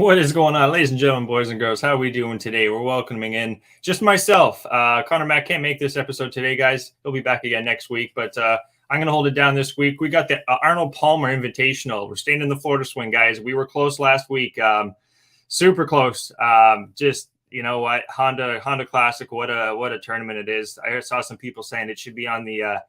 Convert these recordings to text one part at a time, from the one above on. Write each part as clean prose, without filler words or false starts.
What is going on, ladies and gentlemen, boys and girls? How are we doing today? We're welcoming in just myself. Conor Mac can't make this episode today, guys. He'll be back again next week, but I'm going to hold it down this week. We got the Arnold Palmer Invitational. We're staying in the Florida swing, guys. We were close last week, super close. Just, you know what, Honda Classic, what a tournament it is. I saw some people saying it should be on the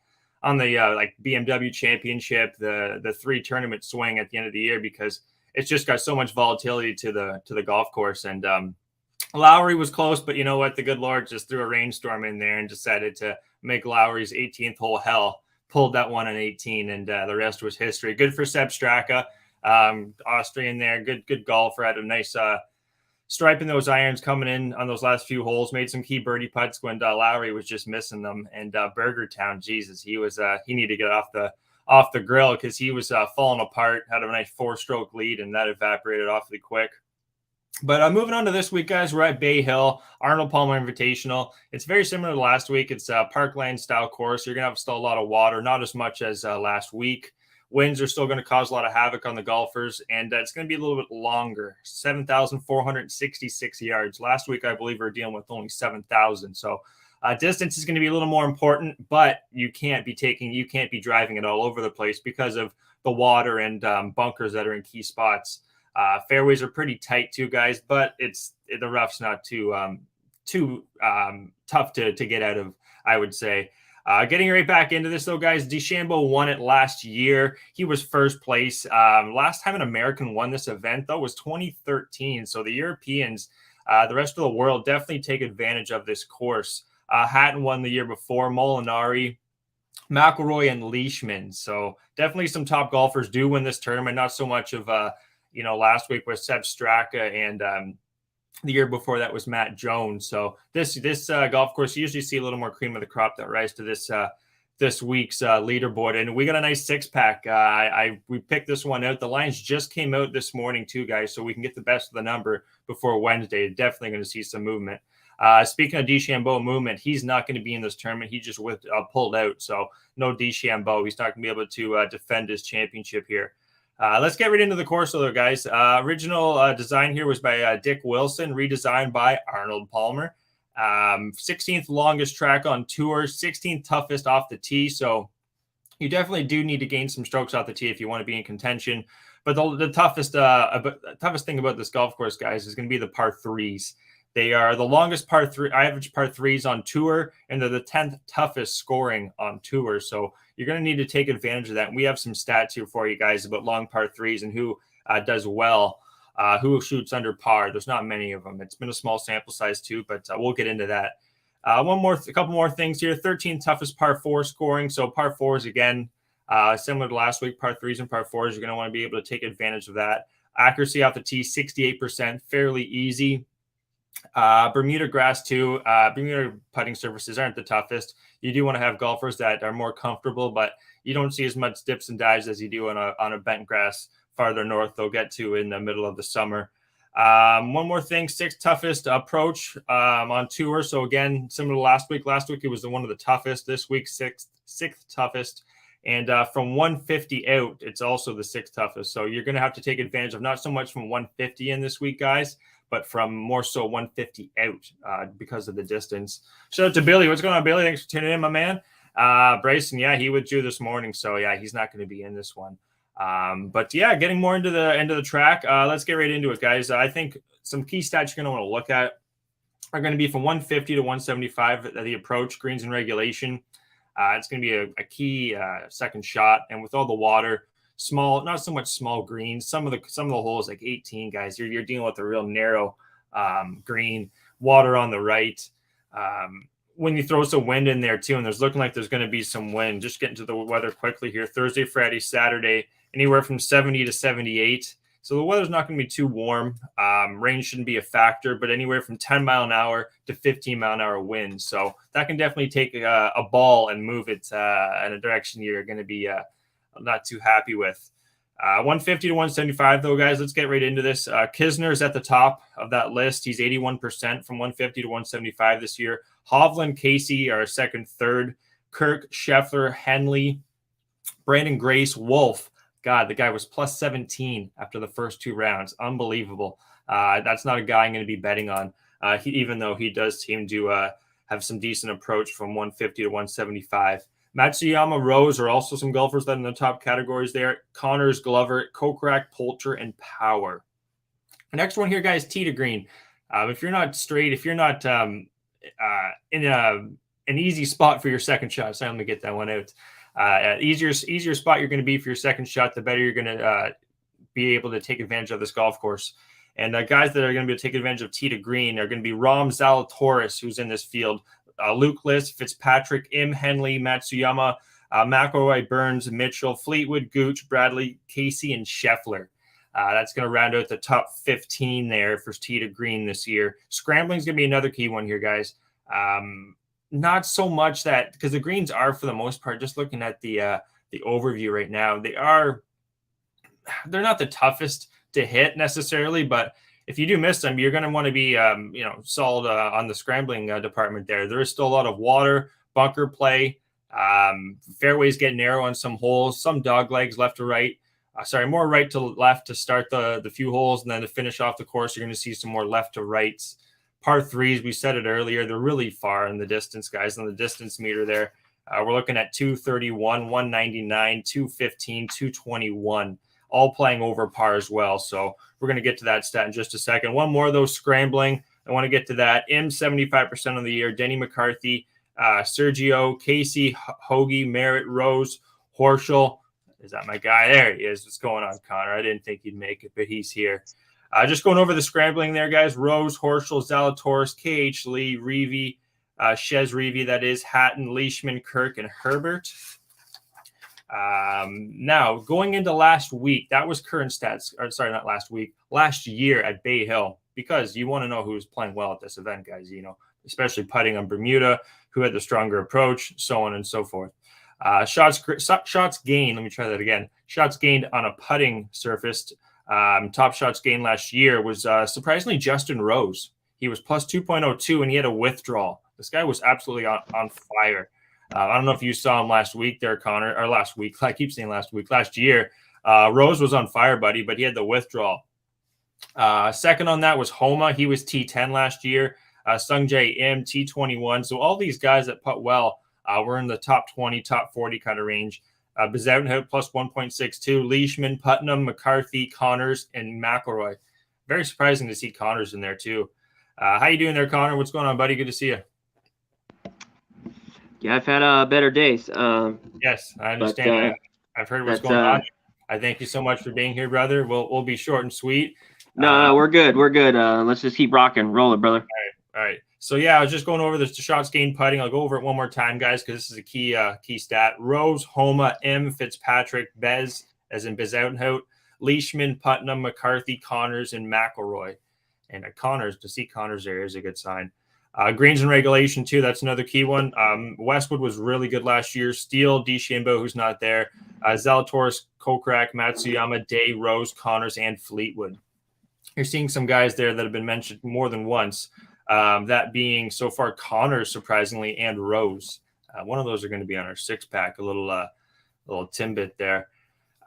like BMW Championship, the 3 tournament swing at the end of the year, because it's just got so much volatility to the golf course. And Lowry was close, but you know what? The good Lord just threw a rainstorm in there and decided to make Lowry's 18th hole hell. Pulled that one on 18, and the rest was history. Good for Seb Straka, Austrian there. Good golfer. Had a nice striping those irons coming in on those last few holes. Made some key birdie putts when Lowry was just missing them. And Burgertown, Jesus, he needed to get off the grill because he was falling apart. Had a nice 4-stroke lead, and that evaporated awfully quick. But moving on to this week, guys, we're at Bay Hill, Arnold Palmer Invitational. It's very similar to last week. It's a parkland-style course. You're going to have still a lot of water, not as much as last week. Winds are still going to cause a lot of havoc on the golfers, and it's going to be a little bit longer, 7,466 yards. Last week, I believe we were dealing with only 7,000, so distance is going to be a little more important, but you can't be driving it all over the place because of the water and bunkers that are in key spots. Fairways are pretty tight too, guys, but the rough's not too tough to get out of, I would say. Getting right back into this, though, guys, DeChambeau won it last year. He was first place. Last time an American won this event, though, was 2013. So the Europeans, the rest of the world, definitely take advantage of this course. Hatton won the year before, Molinari, McIlroy, and Leishman. So definitely some top golfers do win this tournament. Not so much of, last week was Seb Straka, and the year before that was Matt Jones. So this golf course, you usually see a little more cream of the crop that rise to this week's leaderboard. And we got a nice 6-pack. We picked this one out. The lines just came out this morning too, guys, so we can get the best of the number before Wednesday. Definitely going to see some movement. Speaking of DeChambeau movement, he's not going to be in this tournament. He just pulled out, so no DeChambeau. He's not going to be able to defend his championship here. Let's get right into the course, though, guys. Original design here was by Dick Wilson, redesigned by Arnold Palmer. 16th longest track on tour, 16th toughest off the tee. So you definitely do need to gain some strokes off the tee if you want to be in contention. But the toughest thing about this golf course, guys, is going to be the par 3s. They are the longest average par 3s on tour, and they're the 10th toughest scoring on tour. So you're going to need to take advantage of that. And we have some stats here for you guys about long par 3s and who does well, who shoots under par. There's not many of them. It's been a small sample size too, but we'll get into that. A couple more things here. 13th toughest par 4 scoring. So par 4s, again, similar to last week, par 3s and par 4s, you're going to want to be able to take advantage of that. Accuracy off the tee, 68%, fairly easy. Bermuda grass too. Bermuda putting surfaces aren't the toughest. You do want to have golfers that are more comfortable, but you don't see as much dips and dives as you do on a bent grass farther north. They'll get to in the middle of the summer. One more thing, 6th toughest approach on tour. So again, similar to last week. Last week it was one of the toughest. This week, sixth toughest. And from 150 out, it's also the 6th toughest. So you're going to have to take advantage of not so much from 150 in this week, guys, but from more so 150 out because of the distance. Shout out to Billy. What's going on, Billy? Thanks for tuning in, my man. Bryson, yeah, he withdrew this morning, so yeah, he's not going to be in this one. But yeah, getting more into the track. Let's get right into it, guys. I think some key stats you're going to want to look at are going to be from 150 to 175 the approach, greens and regulation. It's going to be a key second shot, and with all the water. Small, not so much small greens. Some of the holes, like 18, guys, you're dealing with a real narrow green, water on the right. When you throw some wind in there too, and there's looking like there's going to be some wind. Just get into the weather quickly here. Thursday, Friday, Saturday, anywhere from 70 to 78. So the weather's not going to be too warm. Rain shouldn't be a factor, but anywhere from 10 mile an hour to 15 mile an hour wind. So that can definitely take a ball and move it in a direction you're going to be not too happy with. 150 to 175, though, guys. Let's get right into this. Kisner is at the top of that list. He's 81% from 150 to 175 this year. Hovland, Casey are second, third. Kirk, Scheffler, Henley, Brandon Grace, Wolf. God, the guy was plus 17 after the first 2 rounds. Unbelievable. That's not a guy I'm going to be betting on, even though he does seem to have some decent approach from 150 to 175. Matsuyama, Rose are also some golfers that are in the top categories there. Connors, Glover, Kokrak, Poulter, and Power. The next one here, guys, tee to green. If you're not straight, if you're not in an easy spot for your second shot, so I'm going to get that one out. Easier spot you're going to be for your second shot, the better you're going to be able to take advantage of this golf course. And guys that are going to be able to take advantage of tee to green are going to be Rom Zalatoris, who's in this field, Luke List, Fitzpatrick, Im, Henley, Matsuyama, McIlroy, Burns, Mitchell, Fleetwood, Gooch, Bradley, Casey, and Scheffler. That's going to round out the top 15 there for tee to green this year. Scrambling is going to be another key one here, guys. Not so much that, because the greens are, for the most part, just looking at the overview right now, they're not the toughest to hit necessarily, but if you do miss them, you're going to want to be solid on the scrambling department there. There is still a lot of water, bunker play, fairways get narrow on some holes, some dog legs left to right. More right to left to start the few holes, and then to finish off the course, you're going to see some more left to rights. Par threes, we said it earlier, they're really far in the distance, guys, on the distance meter there. We're looking at 231, 199, 215, 221. All playing over par as well. So we're going to get to that stat in just a second. One more of those scrambling. I want to get to that. M 75% of the year. Denny McCarthy, Sergio, Casey, Hoagie, Merritt, Rose, Horschel. Is that my guy? There he is. What's going on, Connor? I didn't think he'd make it, but he's here. Just going over the scrambling there, guys. Rose, Horschel, Zalatoris, KH Lee, Reevy, Shez Reevy, that is, Hatton, Leishman, Kirk, and Herbert. Now, going into last week, that was current stats. Or sorry, not last week. Last year at Bay Hill, because you want to know who was playing well at this event, guys. Especially putting on Bermuda, who had the stronger approach, so on and so forth. Shots gained. Let me try that again. Shots gained on a putting surface. Top shots gained last year was surprisingly Justin Rose. He was plus 2.02, and he had a withdrawal. This guy was absolutely on fire. I don't know if you saw him last week there, Connor, or last week. I keep saying last week. Last year, Rose was on fire, buddy, but he had the withdrawal. Second on that was Homa. He was T10 last year. Sungjae Im, T21. So all these guys that putt well were in the top 20, top 40 kind of range. Bezoutenhout plus 1.62. Leishman, Putnam, McCarthy, Connors, and McIlroy. Very surprising to see Connors in there too. How you doing there, Connor? What's going on, buddy? Good to see you. Yeah, I've had better days. Yes, I understand. I've heard what's going on. I thank you so much for being here, brother. We'll be short and sweet. No, we're good. We're good. Let's just keep rocking. Roll it, brother. All right. So, yeah, I was just going over the shots gained putting. I'll go over it one more time, guys, because this is a key stat. Rose, Homa, M, Fitzpatrick, Bez, as in Bezoutenhout, Leishman, Putnam, McCarthy, Connors, and McIlroy. And Connors, to see Connors there is a good sign. Greens and regulation, too. That's another key one. Westwood was really good last year. Steele, DeChambeau, who's not there. Zalatoris, Kokrak, Matsuyama, Day, Rose, Connors, and Fleetwood. You're seeing some guys there that have been mentioned more than once. That being so far Connors, surprisingly, and Rose. One of those are going to be on our six-pack, a little Timbit there.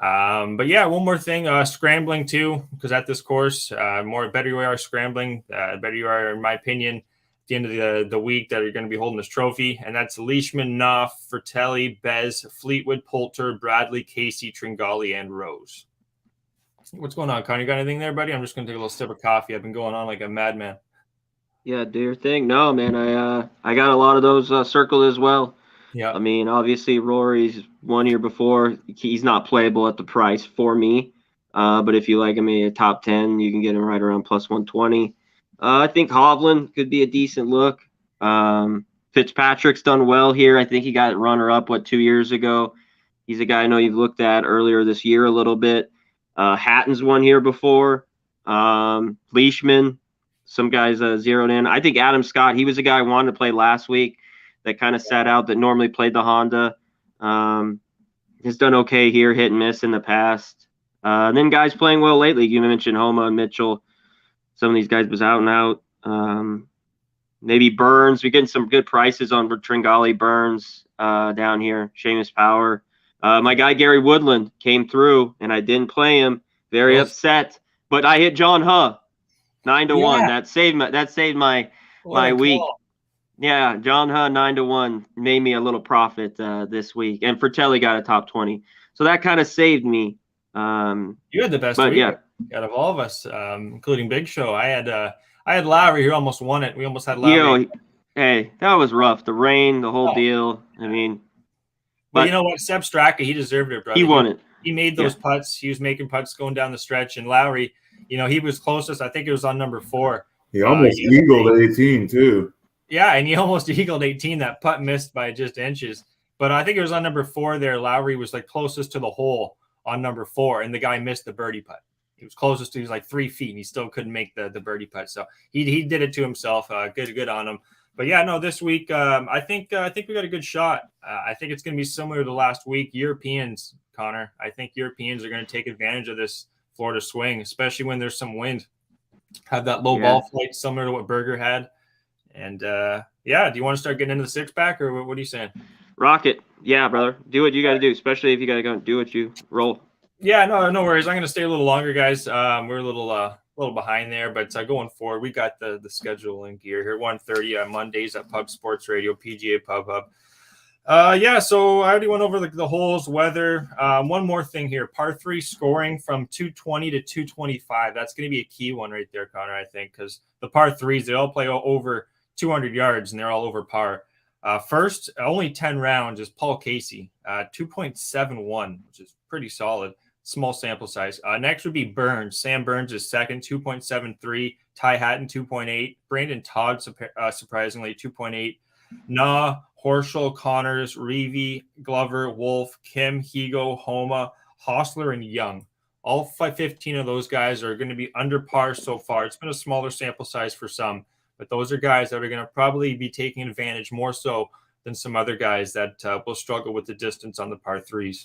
But yeah, one more thing, scrambling too, because at this course, better you are scrambling, better you are, in my opinion, at the end of the week that you're going to be holding this trophy. And that's Leishman, Knopf, Fratelli, Bez, Fleetwood, Poulter, Bradley, Casey, Tringali, and Rose. What's going on, Connor? You got anything there, buddy? I'm just going to take a little sip of coffee. I've been going on like a madman. Yeah, do your thing. No, man, I got a lot of those circled as well. Yeah. I mean, obviously, Rory's 1 year before. He's not playable at the price for me. But if you like him in a top 10, you can get him right around plus 120. I think Hovland could be a decent look. Fitzpatrick's done well here. I think he got runner-up, 2 years ago. He's a guy I know you've looked at earlier this year a little bit. Hatton's won here before. Leishman, some guys zeroed in. I think Adam Scott, he was a guy I wanted to play last week that kind of sat out, that normally played the Honda. Has done okay here, hit and miss in the past. And then guys playing well lately. You mentioned Homa and Mitchell. Some of these guys was out and out. Maybe Burns. We're getting some good prices on Tringali, Burns down here. Seamus Power. My guy Gary Woodland came through, and I didn't play him. Very upset. But I hit John Huh. 9-1. Yeah, That saved my what a week. call. Yeah, John Huh 9-1 made me a little profit this week, and Fratelli got a top 20, so that kind of saved me. You had the best But week yeah, out of all of us, including Big Show. I had Lowry who almost won it. We almost had Lowry. hey, that was rough. The rain, the whole Oh, deal. I mean, but you but know what? Seb Straka, he deserved it, he brother. won it. He made Yeah, those putts. He was making putts going down the stretch. And Lowry, he was closest. I think it was on number 4. He almost eagled 18 too. Yeah, and he almost eagled 18. That putt missed by just inches. But I think it was on number 4 there. Lowry was like closest to the hole on number 4, and the guy missed the birdie putt. He was closest to, he was like 3 feet, and he still couldn't make the birdie putt. So he did it to himself. Good on him. But yeah, no, this week I think we got a good shot. I think it's going to be similar to last week. Europeans, Connor. I think Europeans are going to take advantage of this Florida swing, especially when there's some wind. Have that low ball flight similar to what Berger had. And yeah, do you want to start getting into the 6-pack, or what are you saying? Rocket. Yeah, brother. Do what you got to do, especially if you got to go do what you roll. Yeah, no worries. I'm going to stay a little longer, guys. We're a little behind there, but going forward, we got the schedule in gear here. 1:30 on Mondays at Pub Sports Radio, PGA Pub Hub. Yeah, so I already went over the holes, weather. One more thing here. Par 3 scoring from 220 to 225. That's going to be a key one right there, Connor, I think, because the par 3s, they all play over 200 yards, and they're all over par. First, only 10 rounds is Paul Casey, 2.71, which is pretty solid. Small sample size. Next would be Burns. Sam Burns is second, 2.73. Ty Hatton, 2.8. Brandon Todd, surprisingly, 2.8. Nah, Horschel, Connors, Reevy, Glover, Wolf, Kim, Higo, Homa, Hostler, and Young. All 15 of those guys are going to be under par so far. It's been a smaller sample size for some, but those are guys that are going to probably be taking advantage more so than some other guys that will struggle with the distance on the par 3s.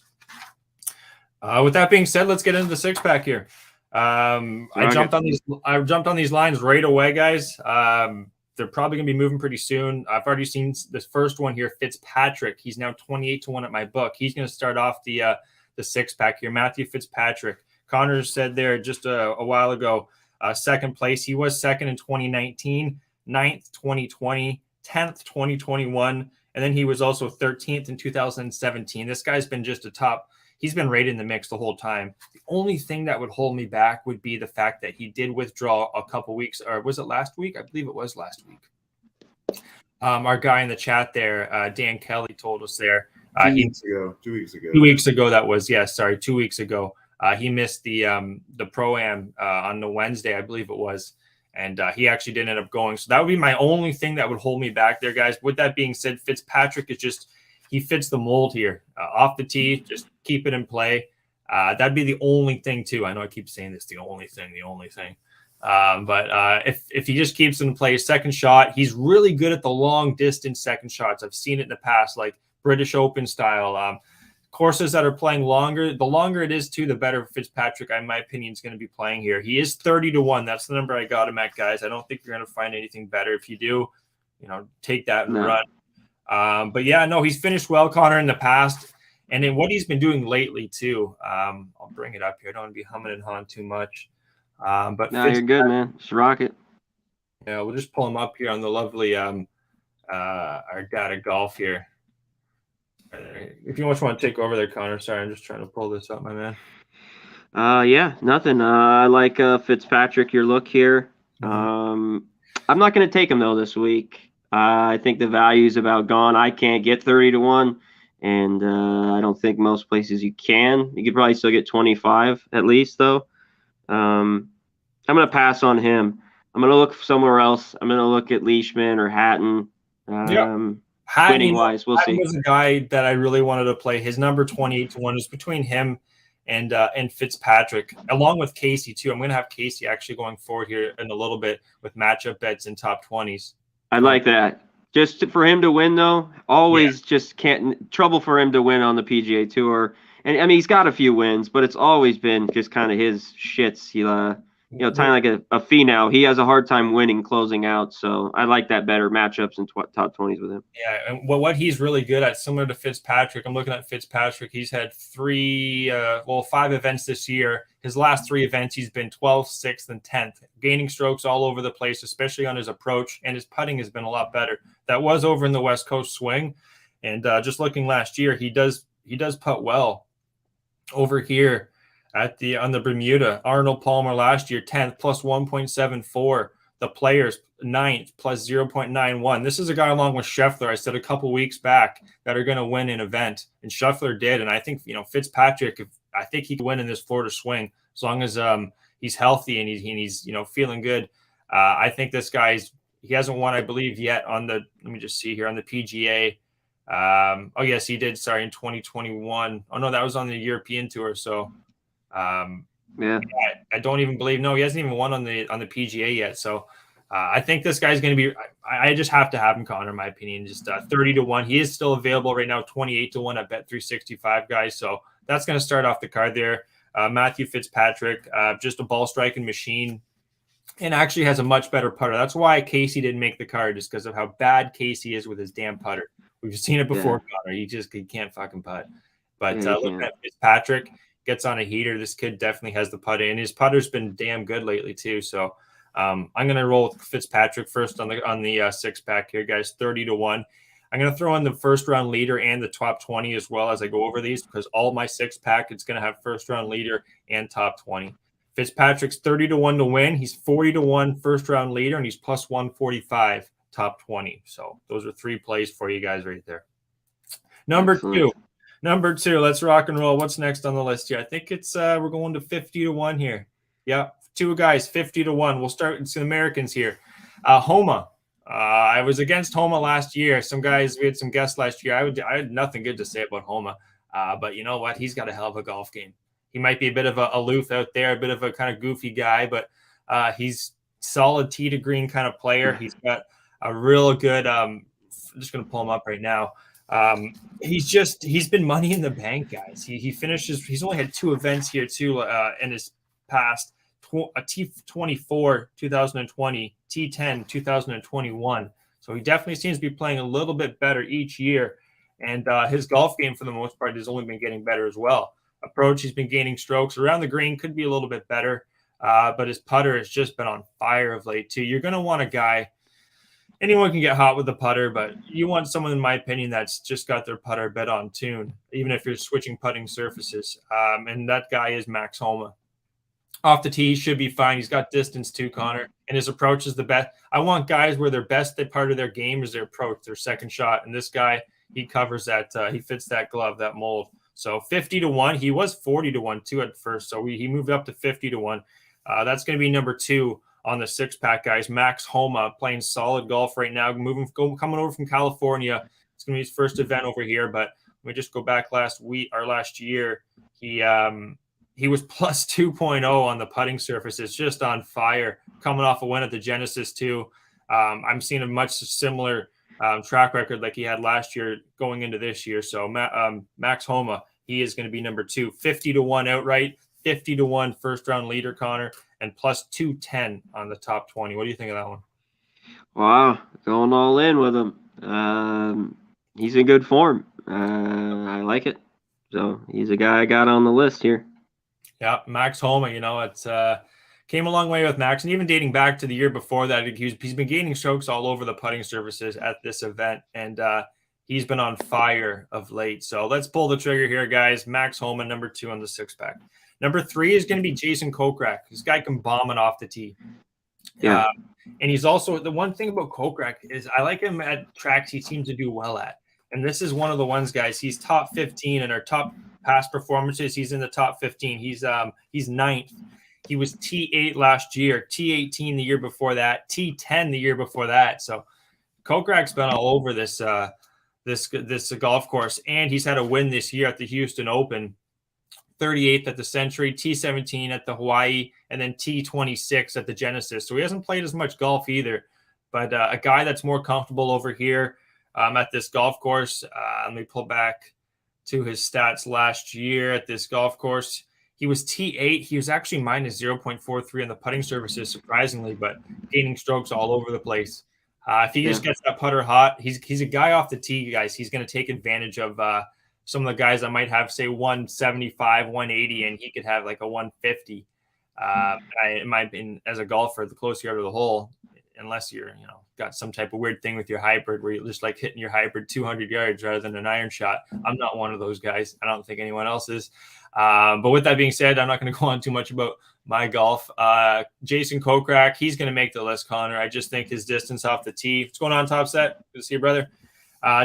With that being said, let's get into the 6-pack here. I jumped on these lines right away, guys. They're probably going to be moving pretty soon. I've already seen this first one here, Fitzpatrick. He's now 28-1 at my book. He's going to start off the 6-pack here. Matthew Fitzpatrick. Connor said there just a while ago, second place. He was second in 2019, 9th 2020, 10th 2021, and then he was also 13th in 2017. This guy's been just a top. He's been right in the mix the whole time. The only thing that would hold me back would be the fact that he did withdraw a couple weeks, or was it last week? I believe it was last week. Our guy in the chat there, Dan Kelly, told us there. 2 weeks ago. 2 weeks ago. 2 weeks ago, that was, 2 weeks ago. He missed the Pro-Am on the Wednesday, I believe it was. And he actually didn't end up going. So that would be my only thing that would hold me back there, guys. With that being said, Fitzpatrick is just, he fits the mold here. Off the tee, just keep it in play. That'd be the only thing, too. I know I keep saying this, the only thing. But if he just keeps it in play, second shot, he's really good at the long distance second shots. I've seen it in the past, like British Open style. Courses that are playing longer, the longer it is, too, the better Fitzpatrick, in my opinion, is going to be playing here. He is 30-1. That's the number I got him at, guys. I don't think you're going to find anything better. If you do, take that and run. But yeah, no, he's finished well, Connor, in the past. And in what he's been doing lately, too. I'll bring it up here. I don't want to be humming and hawing too much. But no, you're good, man. Just rock it. Yeah, we'll just pull him up here on the lovely our data golf here. If you want to take over there, Connor. Sorry, I'm just trying to pull this up, my man. Yeah, nothing. I like Fitzpatrick, your look here. I'm not going to take him, though, this week. I think the value's about gone. I can't get 30-1, and I don't think most places you can. You could probably still get 25 at least, though. I'm going to pass on him. I'm going to look somewhere else. I'm going to look at Leishman or Hatton. Winning wise, we'll see. Hatton was a guy that I really wanted to play. His number 28-1 is between him and Fitzpatrick, along with Casey too. I'm going to have Casey actually going forward here in a little bit with matchup bets in top 20s. I like that. Just for him to win, though, just can't trouble for him to win on the PGA Tour. And I mean, he's got a few wins, but it's always been just kind of his shits. Tying like a Finau, he has a hard time winning closing out. So I like that better matchups in top 20s with him. Yeah, and what he's really good at, similar to Fitzpatrick, I'm looking at Fitzpatrick. He's had 5 events this year. His last 3 events, he's been 12th, 6th, and 10th, gaining strokes all over the place, especially on his approach, and his putting has been a lot better. That was over in the West Coast swing, and just looking last year, he does putt well over here on the Bermuda. Arnold Palmer last year, 10th, plus 1.74. The Players, 9th, plus 0.91. This is a guy along with Scheffler, I said a couple weeks back, that are going to win an event. And Scheffler did. And I think, Fitzpatrick, I think he can win in this Florida swing as long as he's healthy and he's feeling good. I think this he hasn't won, I believe, yet on the, let me just see here, on the PGA. Oh, yes, he did. Sorry, in 2021. Oh, no, that was on the European Tour. So, yeah, I don't even believe. No, he hasn't even won on the PGA yet. So, I think this guy's going to be. I just have to have him, Connor, in my opinion. Just 30-1. He is still available right now, 28-1 at Bet365, guys. So that's going to start off the card there. Matthew Fitzpatrick, just a ball striking machine, and actually has a much better putter. That's why Casey didn't make the card, just because of how bad Casey is with his damn putter. We've seen it before, Connor. He can't fucking putt. But looking at Fitzpatrick, gets on a heater. This kid definitely has the putter, and his putter's been damn good lately too. So I'm going to roll with Fitzpatrick first on the 6-pack here, guys. 30-1. I'm going to throw in the first round leader and the top 20 as well as I go over these, because all my 6-pack, it's going to have first round leader and top 20. Fitzpatrick's 30-1 to win. He's 40-1 first round leader, and he's plus 145 top 20. So those are 3 plays for you guys right there. Number two, let's rock and roll. What's next on the list here? I think it's we're going to 50-1 here. Yeah, 2 guys, 50-1. We'll start with some Americans here. Homa. I was against Homa last year. We had some guests last year. I had nothing good to say about Homa. But you know what? He's got a hell of a golf game. He might be a bit of a aloof out there, a bit of a kind of goofy guy, but he's solid tee to green kind of player. He's got a real good I'm just going to pull him up right now. He's been money in the bank, guys. He finishes. He's only had 2 events here too in his past. A T24 2020, T10 2021. So he definitely seems to be playing a little bit better each year, and his golf game for the most part has only been getting better as well. Approach, he's been gaining strokes around the green, could be a little bit better, but his putter has just been on fire of late too. You're going to want a guy. Anyone can get hot with the putter, but you want someone, in my opinion, that's just got their putter a bit on tune, even if you're switching putting surfaces. And that guy is Max Homa. Off the tee, should be fine. He's got distance too, Connor, and his approach is the best. I want guys where their best part of their game is their approach, their second shot. And this guy, he covers that. He fits that glove, that mold. So 50-1. He was 40-1 too at first, so he moved up to 50-1. That's going to be number 2 on the 6-pack, guys. Max Homa, playing solid golf right now, coming over from California. It's going to be his first event over here, but we just go back last year. He was plus 2.0 on the putting surface. It's just on fire, coming off a win at the Genesis too. I'm seeing a much similar track record like he had last year going into this year. So Max Homa, he is going to be number 2, 50-1 outright, 50-1 first round leader, Connor, and plus 210 on the top 20. What do you think of that one? Wow, going all in with him. He's in good form. I like it. So he's a guy I got on the list here. Yeah, Max Homa, it's came a long way with Max, and even dating back to the year before that, he's been gaining strokes all over the putting surfaces at this event, and he's been on fire of late. So let's pull the trigger here, guys. Max Homa, number 2 on the 6-pack. Number 3 is going to be Jason Kokrak. This guy can bomb it off the tee. Yeah. And he's also, the one thing about Kokrak is I like him at tracks he seems to do well at. And this is one of the ones, guys. He's top 15 in our top past performances. He's in the top 15. He's 9th. He was T8 last year, T18 the year before that, T10 the year before that. So Kokrak's been all over this golf course, and he's had a win this year at the Houston Open, 38th at the Century, T17 at the Hawaii, and then T26 at the Genesis. So he hasn't played as much golf either, but a guy that's more comfortable over here at this golf course. Let me pull back to his stats last year at this golf course. He was T8. He was actually minus 0.43 on the putting surfaces, surprisingly, but gaining strokes all over the place. If he just gets that putter hot, he's a guy off the tee, guys. He's going to take advantage of some of the guys that might have, say, 175, 180, and he could have like a 150. In my opinion, as a golfer, the closer you are to the hole, unless you're, got some type of weird thing with your hybrid where you're just like hitting your hybrid 200 yards rather than an iron shot. I'm not one of those guys. I don't think anyone else is. But with that being said, I'm not going to go on too much about my golf. Jason Kokrak, he's going to make the list, Connor. I just think his distance off the tee. What's going on, Top Set? Good to see you, brother.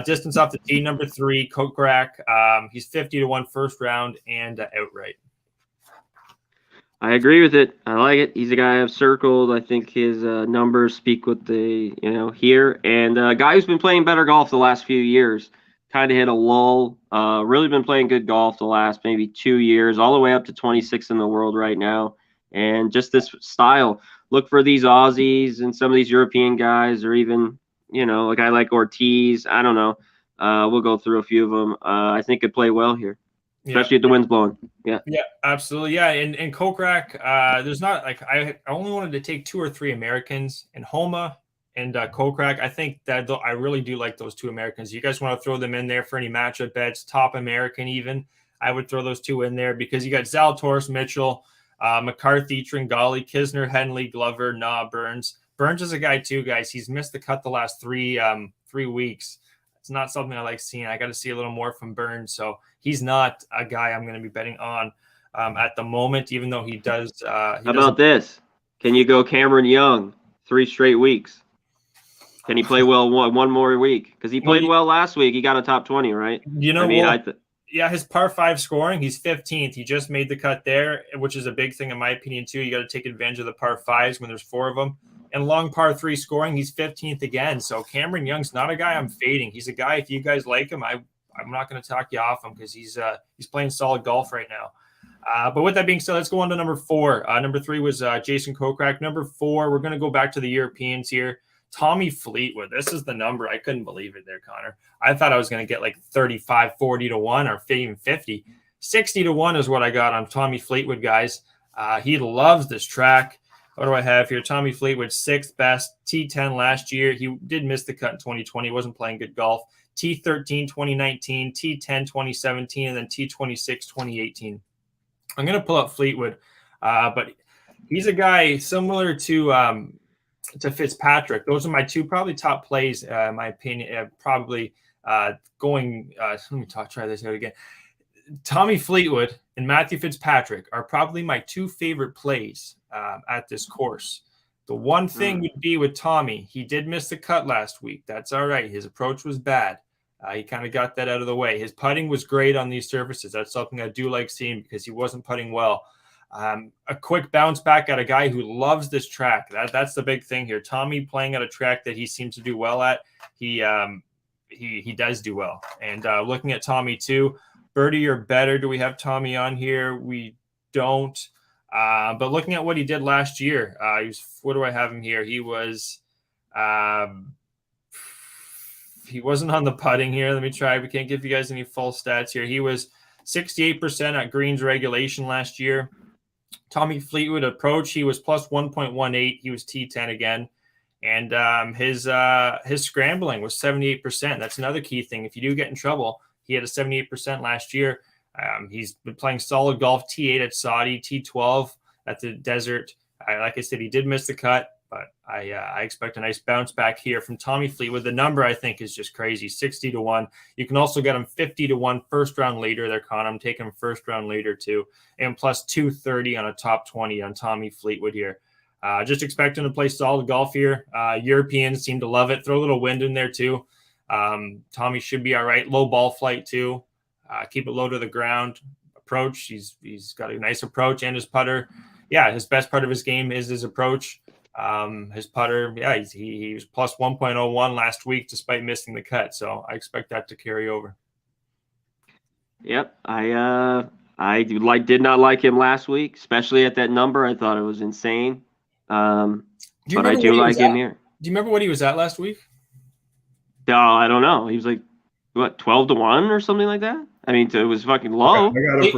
Distance off the tee, number 3, Kokrak. He's 50-1 first round and outright. I agree with it. I like it. He's a guy I've circled. I think his numbers speak with the, here. And a guy who's been playing better golf the last few years. Kind of hit a lull. Really been playing good golf the last maybe 2 years, all the way up to 26 in the world right now. And just this style. Look for these Aussies and some of these European guys, or even, a guy like Ortiz. I don't know. We'll go through a few of them. I think could play well here. Especially if the wind's blowing. Yeah, absolutely. Yeah, and Kokrak, there's not like I only wanted to take 2 or 3 Americans, and Homa and Kokrak. I think that I really do like those 2 Americans. You guys want to throw them in there for any matchup bets, top American even. I would throw those 2 in there because you got Zalatoris, Mitchell, McCarthy, Tringali, Kisner, Henley, Glover, Burns. Burns is a guy too, guys. He's missed the cut the last 3 weeks. It's not something I like seeing. I got to see a little more from Burns. So he's not a guy I'm going to be betting on at the moment, even though he does. How about this? Can you go Cameron Young 3 straight weeks? Can he play well one more week? Because he played well last week. He got a top 20, right? Yeah, his par 5 scoring, he's 15th. He just made the cut there, which is a big thing in my opinion too. You got to take advantage of the par 5s when there's 4 of them. And long par 3 scoring, he's 15th again. So Cameron Young's not a guy I'm fading. He's a guy, if you guys like him, I'm not going to talk you off him because he's playing solid golf right now. But with that being said, let's go on to number 4. Number 3 was Jason Kokrak. Number 4, we're going to go back to the Europeans here. Tommy Fleetwood. This is the number. I couldn't believe it there, Connor. I thought I was going to get like 35, 40-1 or even 50. 60-1 is what I got on Tommy Fleetwood, guys. He loves this track. What do I have here? Tommy Fleetwood, 6th best, T10 last year. He did miss the cut in 2020. He wasn't playing good golf. T13 2019, T10 2017, and then T26 2018. I'm going to pull up Fleetwood, but he's a guy similar to Fitzpatrick. Those are my 2 probably top plays, in my opinion. Probably going. Let me try this out again. Tommy Fleetwood and Matthew Fitzpatrick are probably my 2 favorite plays at this course. The one thing would be with Tommy, he did miss the cut last week. That's all right. His approach was bad. He kind of got that out of the way. His putting was great on these surfaces. That's something I do like seeing because he wasn't putting well. A quick bounce back at a guy who loves this track. That's the big thing here. Tommy playing at a track that he seems to do well at. He does do well. And looking at Tommy too, birdie or better. Do we have Tommy on here? We don't. But looking at what he did last year, what do I have him here? He was he wasn't on the putting here. Let me try. We can't give you guys any full stats here. He was 68% at greens regulation last year. Tommy Fleetwood approach, he was plus 1.18. He was T10 again. And his scrambling was 78%. That's another key thing. If you do get in trouble, he had a 78% last year. He's been playing solid golf, T8 at Saudi, T12 at the Desert. Like I said, he did miss the cut, but I expect a nice bounce back here from Tommy Fleetwood. The number, I think, is just crazy, 60-1. You can also get him 50-1 first-round leader there, Con. I'm taking him first-round leader, too, and plus 230 on a top 20 on Tommy Fleetwood here. Just expecting to play solid golf here. Europeans seem to love it. Throw a little wind in there, too. Tommy should be all right. Low ball flight, too. Keep it low to the ground. Approach, he's got a nice approach, and his putter. Yeah, his best part of his game is his approach. His putter, yeah, he was plus 1.01 last week despite missing the cut. So I expect that to carry over. Yep, I did not like him last week, especially at that number. I thought it was insane. But I do like him here. Do you remember what he was at last week? No, I don't know. He was like what, 12-1 or something like that? I mean, it was fucking I low. got him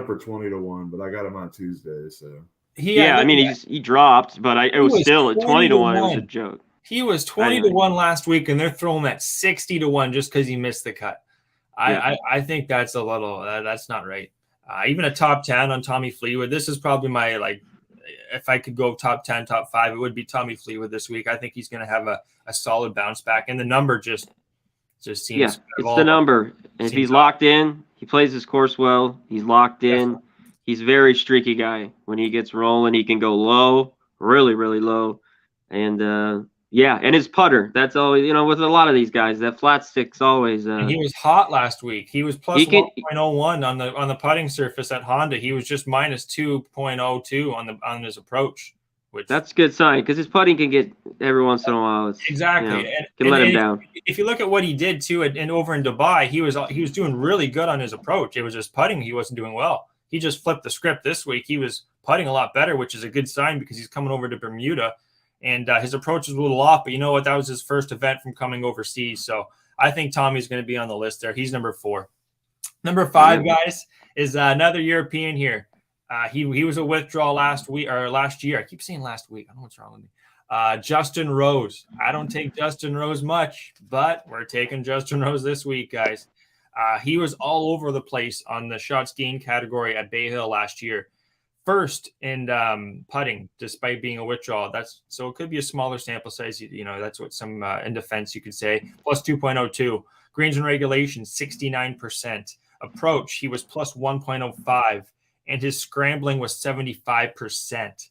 for 20-1, but I got him on Tuesday. So Yeah, I mean, he dropped, but it was still at 20-1. It was a joke. He was 20-1 last week, and they're throwing him at 60-1 just because he missed the cut. I think that's a little that's not right. Even a top 10 on Tommy Fleetwood. This is probably my, like, if I could go top 10, top 5, it would be Tommy Fleetwood this week. I think he's going to have a solid bounce back, and the number just seems it's the number. And if he's locked in, he plays his course well. He's locked in. Definitely. He's a very streaky guy. When he gets rolling, he can go low, really, really low, and and his putter. That's always, with a lot of these guys, that flat stick's always. And he was hot last week. He was plus 1.01 on the putting surface at Honda. He was just minus 2.02 on his approach. That's a good sign, because his putting can get every once in a while. Exactly, can let him down. If you look at what he did too, and over in Dubai, he was doing really good on his approach. It was just putting he wasn't doing well. He just flipped the script this week. He was putting a lot better, which is a good sign because he's coming over to Bermuda, and his approach was a little off. But you know what? That was his first event from coming overseas. So I think Tommy's going to be on the list there. He's number 4. Number 5, guys, is another European here. He was a withdrawal last year. I keep saying last week. I don't know what's wrong with me. Justin Rose. I don't take Justin Rose much, but we're taking Justin Rose this week, guys. He was all over the place on the shots gained category at Bay Hill last year. First in putting, despite being a withdrawal. So it could be a smaller sample size. That's what some in defense you could say. Plus 2.02. Greens and regulation, 69%. Approach, he was plus 1.05. And his scrambling was 75%.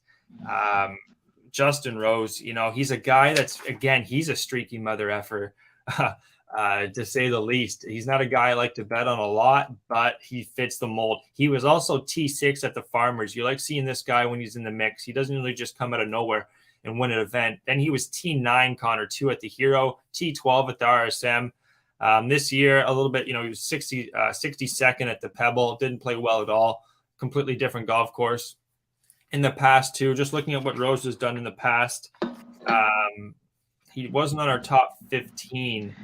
Justin Rose, he's a guy that's, again, he's a streaky mother effer, to say the least. He's not a guy I like to bet on a lot, but he fits the mold. He was also T6 at the Farmers. You like seeing this guy when he's in the mix. He doesn't really just come out of nowhere and win an event. Then he was T9, Connor, 2 at the Hero, T12 at the RSM. This year, a little bit, he was 62nd at the Pebble. Didn't play well at all. Completely different golf course. In the past, too, just looking at what Rose has done in the past, he wasn't on our top 15,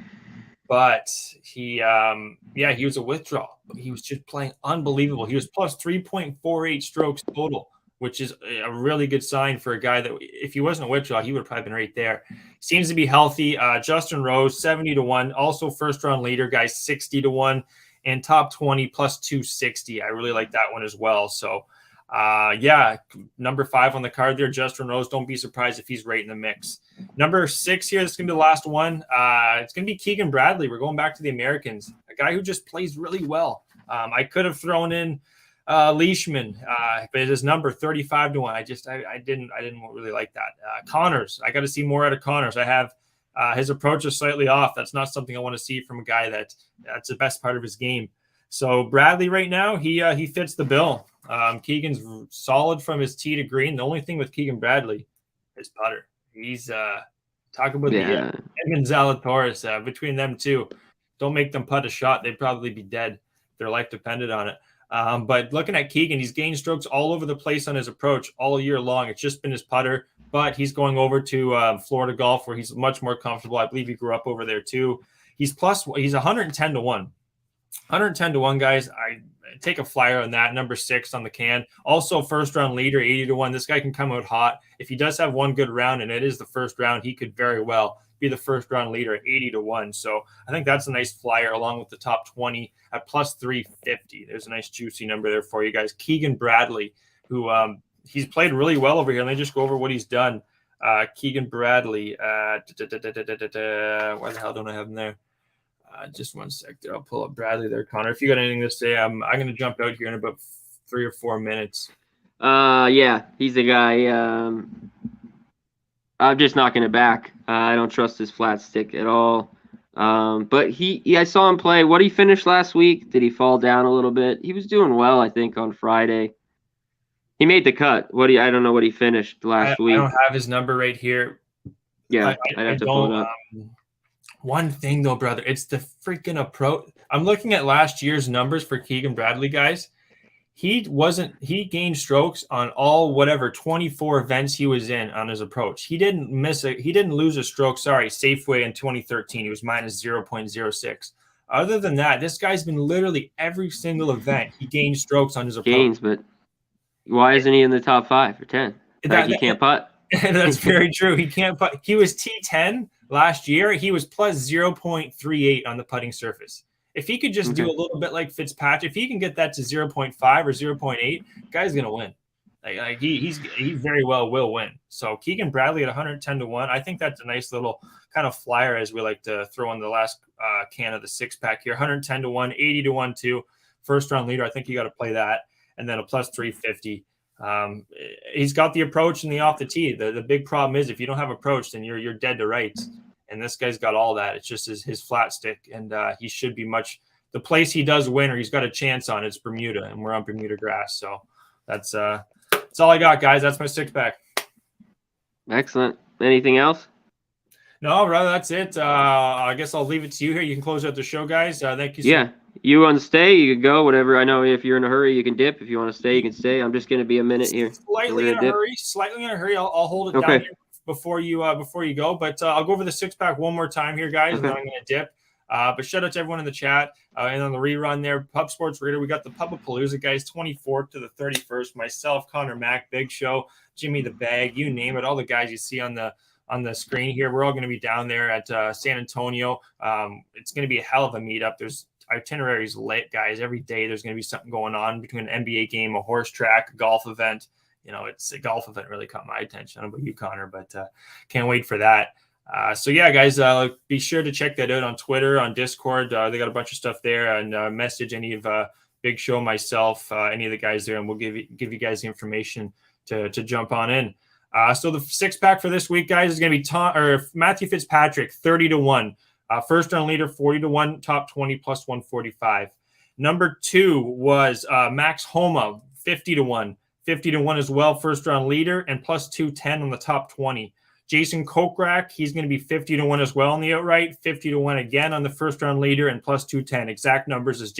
but he was a withdrawal. But he was just playing unbelievable. He was plus 3.48 strokes total, which is a really good sign for a guy that if he wasn't a withdrawal, he would have probably been right there. Seems to be healthy. Justin Rose, 70-1. Also first-round leader, guys, 60-1. And top 20 plus 260. I really like that one as well. So, number 5 on the card there, Justin Rose. Don't be surprised if he's right in the mix. Number 6 here, this is going to be the last one. It's going to be Keegan Bradley. We're going back to the Americans, a guy who just plays really well. I could have thrown in Leishman, but his number 35-1. I didn't really like that. Connors, I got to see more out of Connors. I have. His approach is slightly off. That's not something I want to see from a guy that's the best part of his game. So Bradley right now, he fits the bill. Keegan's solid from his tee to green. The only thing with Keegan Bradley is putter. He's talking about the Edmund Zalatoris. Between them two, don't make them putt a shot. They'd probably be dead. Their life depended on it. But looking at Keegan, he's gained strokes all over the place on his approach all year long. It's just been his putter. But he's going over to Florida Golf, where he's much more comfortable. I believe he grew up over there too. He's 110-1. 110-1, guys. I take a flyer on that. Number 6 on the can. Also first round leader, 80-1. This guy can come out hot. If he does have one good round, and it is the first round, he could very well be the first round leader at 80-1. So I think that's a nice flyer along with the top 20 at plus 350. There's a nice juicy number there for you guys. Keegan Bradley, who he's played really well over here. Let me just go over what he's done. Keegan Bradley. Why the hell don't I have him there? Just one sec there. I'll pull up Bradley there, Connor. If you got anything to say, I'm going to jump out here in about 3 or 4 minutes. He's a guy. I'm just knocking it back. I don't trust his flat stick at all. But I saw him play. What did he finish last week? Did he fall down a little bit? He was doing well, I think, on Friday. He made the cut. I don't know what he finished last week. I don't have his number right here. Yeah, I'd have to pull it up. One thing though, brother, it's the freaking approach. I'm looking at last year's numbers for Keegan Bradley, guys. He gained strokes on all 24 events he was in on his approach. He didn't lose a stroke. Safeway in 2013. He was minus 0.06. Other than that, this guy's been literally every single event. He gained strokes on his opponent. Gains, but why isn't he in the top 5 or 10? Like he can't putt. That's very true. He can't putt. He was T10 last year. He was plus 0.38 on the putting surface. If he could just do a little bit like Fitzpatrick, if he can get that to 0.5 or 0.8, guy's gonna win. Like he very well will win. So Keegan Bradley at 110 to 1. I think that's a nice little kind of flyer, as we like to throw in the last can of the 6-pack here. 110 to 1, 80 to 1 too. First round leader. I think you got to play that, and then a plus 350. He's got the approach and the off the tee. The big problem is if you don't have approach, then you're dead to rights. And this guy's got all that. It's just his flat stick, and he should be the place he does win or he's got a chance on. It's Bermuda, and we're on Bermuda grass. So that's all I got, guys. That's my 6-pack. Excellent. Anything else? No, brother, that's it. I guess I'll leave it to you here. You can close out the show, guys. Thank you. Yeah. You want to stay, you can go, whatever. I know if you're in a hurry, you can dip. If you want to stay, you can stay. I'm just going to be a minute here. Slightly in a hurry. I'll hold it down here before you go. But I'll go over the 6-pack one more time here, guys, and then I'm going to dip. But shout out to everyone in the chat and on the rerun there. Pub Sports Raider, we got the Pubapalooza, guys, 24th to the 31st. Myself, Conor Mac, Big Show, Jimmy the Bag, you name it. All the guys you see on the screen here, we're all going to be down there at San Antonio. It's going to be a hell of a meetup. There's itineraries lit, guys. Every day there's going to be something going on between an NBA game, a horse track, a golf event. It's a golf event really caught my attention. I don't know about you, Connor, but can't wait for that. So yeah, guys, be sure to check that out on Twitter, on Discord. They got a bunch of stuff there, and message any of Big Show, myself, any of the guys there, and we'll give you guys the information to jump on in. So the 6-pack for this week, guys, is going to be Matthew Fitzpatrick, 30 to 1. First round leader, 40 to 1, top 20 plus 145. Number 2 was Max Homa, 50 to 1. 50 to 1 as well, first round leader, and plus 210 on the top 20. Jason Kokrak, he's going to be 50 to 1 as well on the outright, 50 to 1 again on the first round leader, and plus 210. Exact numbers as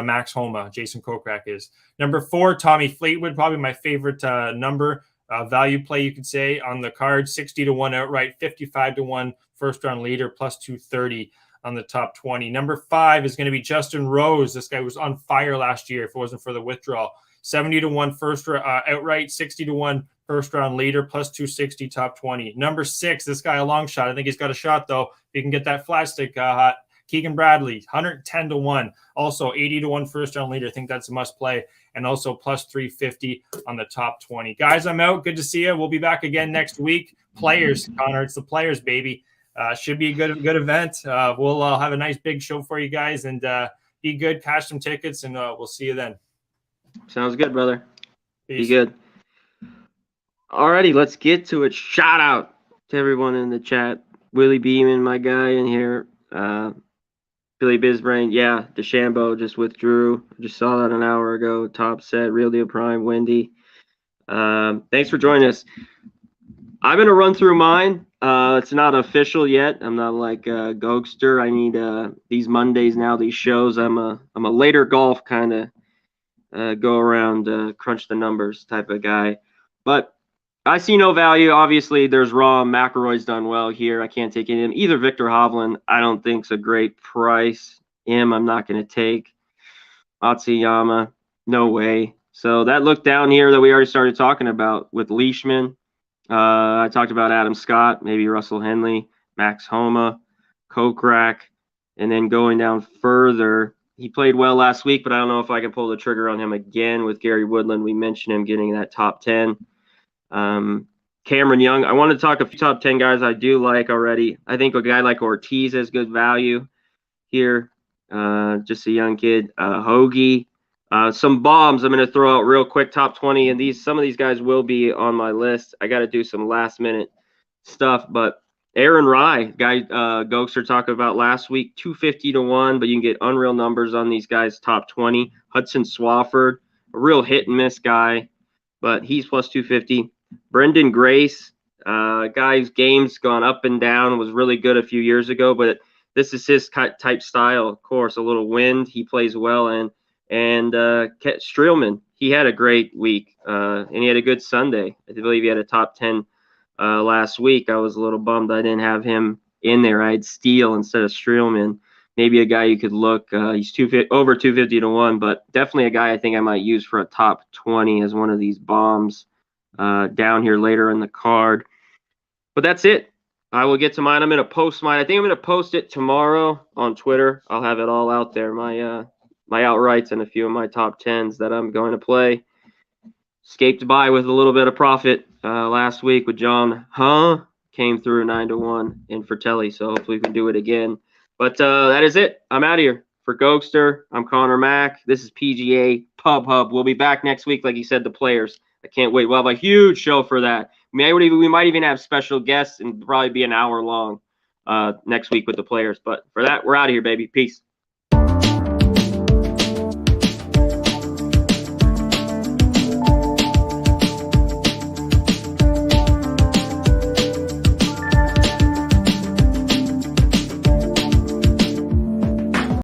Max Homa, Jason Kokrak is. Number 4, Tommy Fleetwood, probably my favorite number. Value play, you could say, on the card, 60 to 1 outright, 55 to 1 first round leader, plus 230 on the top 20. Number 5 is going to be Justin Rose. This guy was on fire last year if it wasn't for the withdrawal. 70 to 1 first outright, 60 to 1 first round leader, plus 260 top 20. Number 6, this guy a long shot. I think he's got a shot though. If he can get that flat stick hot. Keegan Bradley, 110 to 1. Also 80 to 1 first round leader. I think that's a must play. And also plus 350 on the top 20. Guys, I'm out. Good to see you. We'll be back again next week. Players, Connor. It's the players, baby. Should be a good event. We'll have a nice big show for you guys, and be good. Cash some tickets, and we'll see you then. Sounds good, brother. Peace. Be good. Alrighty, let's get to it. Shout out to everyone in the chat. Willie Beeman, my guy in here. Billy Bizbrain, yeah. DeChambeau just withdrew. Just saw that an hour ago. Top set, Real Deal Prime, Wendy. Thanks for joining us. I'm gonna run through mine. It's not official yet. I'm not like Gogster. I need these Mondays now. These shows. I'm a later golf kind of go around, crunch the numbers type of guy. But I see no value. Obviously, there's Raw. McIlroy's done well here. I can't take him. Either Victor Hovland, I don't think is a great price. Him, I'm not going to take. Matsuyama, no way. So that look down here that we already started talking about with Leishman. I talked about Adam Scott, maybe Russell Henley, Max Homa, Kokrak, and then going down further. He played well last week, but I don't know if I can pull the trigger on him again with Gary Woodland. We mentioned him getting that top 10. Cameron Young, I want to talk a few top 10 guys I do like already. I think a guy like Ortiz has good value here. Just a young kid. Hoagie. Some bombs I'm going to throw out real quick, top 20, and some of these guys will be on my list. I got to do some last-minute stuff, but Aaron Rye, guy Gogster talked about last week, 250 to 1, but you can get unreal numbers on these guys, top 20. Hudson Swafford, a real hit-and-miss guy, but he's plus 250. Brendan Grace, guy's game's gone up and down, was really good a few years ago, but this is his type style, of course, a little wind. He plays well in. And Streelman, he had a great week, and he had a good Sunday. I believe he had a top 10 last week. I was a little bummed I didn't have him in there. I had Steele instead of Streelman. maybe a guy you could look. He's over 250 to 1, but definitely a guy I think I might use for a top 20 as one of these bombs down here later in the card. But that's it. I will get to mine. I'm going to post mine. I think I'm going to post it tomorrow on Twitter. I'll have it all out there. My outrights and a few of my top 10s that I'm going to play. Escaped by with a little bit of profit last week with John. Came through 9-1 in Fratelli. So hopefully we can do it again. But that is it. I'm out of here. For Gogster, I'm Conor Mac. This is PGA Pub Hub. We'll be back next week, like you said, the players. I can't wait. We'll have a huge show for that. We might even have special guests and probably be an hour long next week with the players. But for that, we're out of here, baby. Peace.